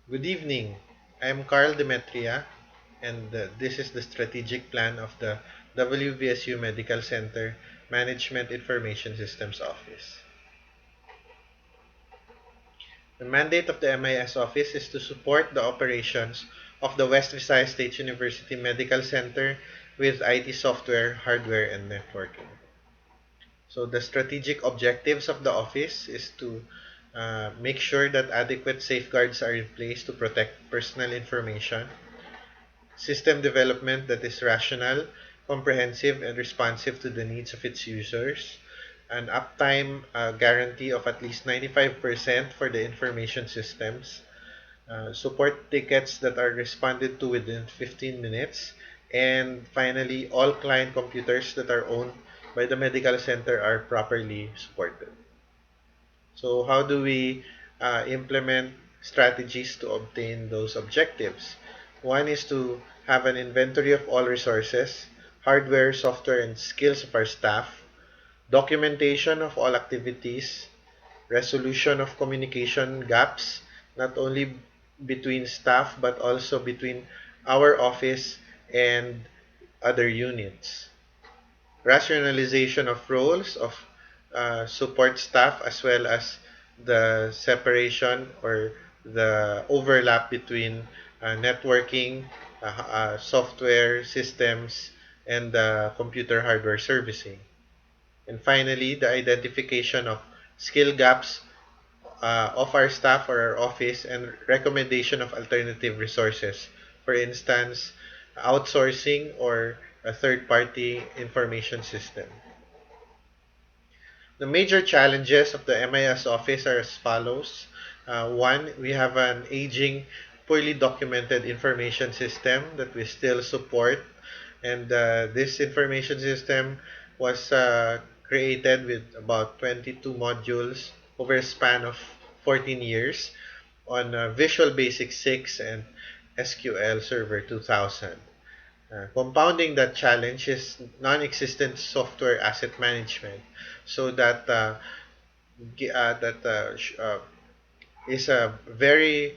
Good evening. I'm Carl Demetria, and this is the strategic plan of the WVSU Medical Center Management Information Systems Office. The mandate of the MIS Office is to support the operations of the West Visayas State University Medical Center with IT software, hardware, and networking. So the strategic objectives of the office is to make sure that adequate safeguards are in place to protect personal information, system development that is rational, comprehensive, and responsive to the needs of its users, an uptime guarantee of at least 95% for the information systems, support tickets that are responded to within 15 minutes, and finally, all client computers that are owned by the medical center are properly supported. So, how do we implement strategies to obtain those objectives? One is to have an inventory of all resources, hardware, software, and skills of our staff, documentation of all activities, resolution of communication gaps, not only between staff but also between our office and other units, rationalization of roles of support staff as well as the separation or the overlap between networking, software systems, and computer hardware servicing. And finally, the identification of skill gaps of our staff or our office and recommendation of alternative resources. For instance, outsourcing or a third-party information system. The major challenges of the MIS office are as follows. One, we have an aging, poorly documented information system that we still support. And this information system was created with about 22 modules over a span of 14 years on Visual Basic 6 and SQL Server 2000. Compounding that challenge is non-existent software asset management, so that is a very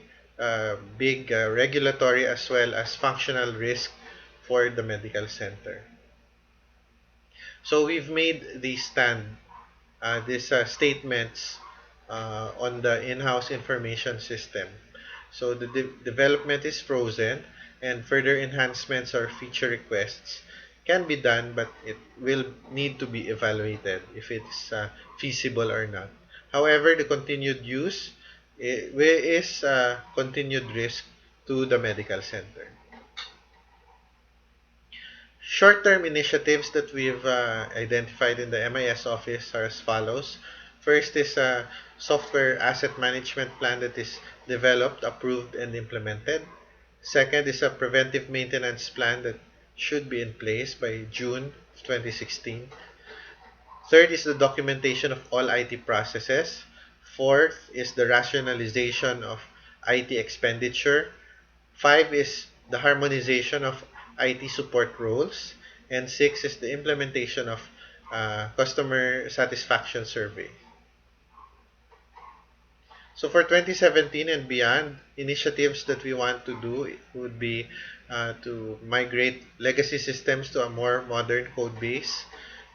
big regulatory as well as functional risk for the medical center. So we've made these statements on the in-house information system. So the development is frozen, and further enhancements or feature requests can be done, but it will need to be evaluated if it's feasible or not. However, the continued use is continued risk to the medical center. Short-term initiatives that we've identified in the MIS office are as follows. First is a software asset management plan that is developed, approved, and implemented. Second is a preventive maintenance plan that should be in place by June of 2016. Third is the documentation of all IT processes. Fourth is the rationalization of IT expenditure. Five is the harmonization of IT support roles. And six is the implementation of customer satisfaction survey. So for 2017 and beyond, initiatives that we want to do would be to migrate legacy systems to a more modern code base.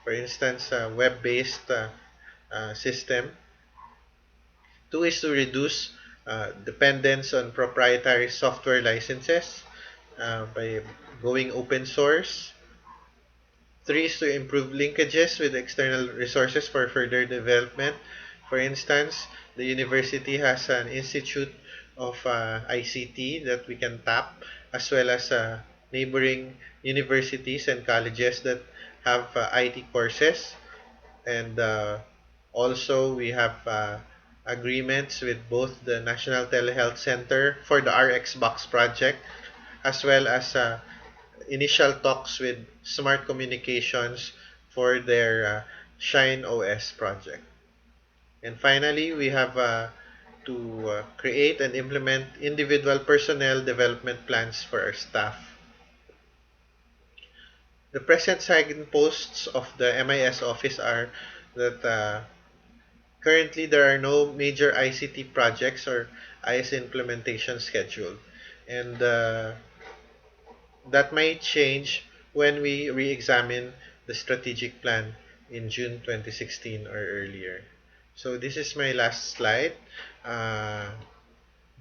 For instance, a web-based system. Two is to reduce dependence on proprietary software licenses by going open source. Three is to improve linkages with external resources for further development. For instance, the university has an institute of ICT that we can tap, as well as neighboring universities and colleges that have IT courses. And also, we have agreements with both the National Telehealth Center for the RX Box project, as well as initial talks with Smart Communications for their Shine OS project. And finally, we have to create and implement individual personnel development plans for our staff. The present signposts of the MIS office are that currently there are no major ICT projects or IS implementation schedule. And that might change when we re-examine the strategic plan in June 2016 or earlier. So this is my last slide. Uh,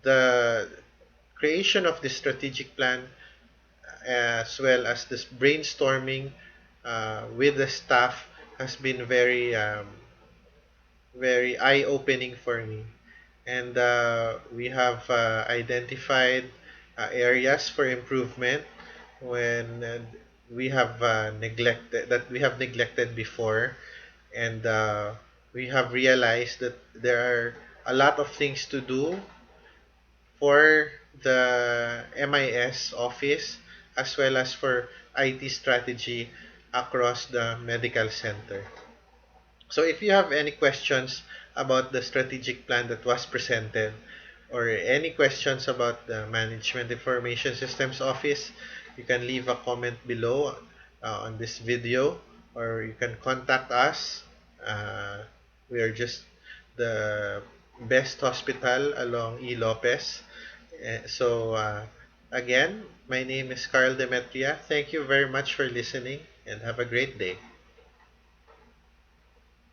the creation of the strategic plan, as well as this brainstorming with the staff, has been very eye-opening for me. And we have identified areas for improvement when we have neglected before, and we have realized that there are a lot of things to do for the MIS office, as well as for IT strategy across the medical center. So if you have any questions about the strategic plan that was presented, or any questions about the Management Information Systems Office, you can leave a comment below on this video, or you can contact us. We are just the best hospital along E. Lopez. Again, my name is Carl Demetria. Thank you very much for listening, and have a great day.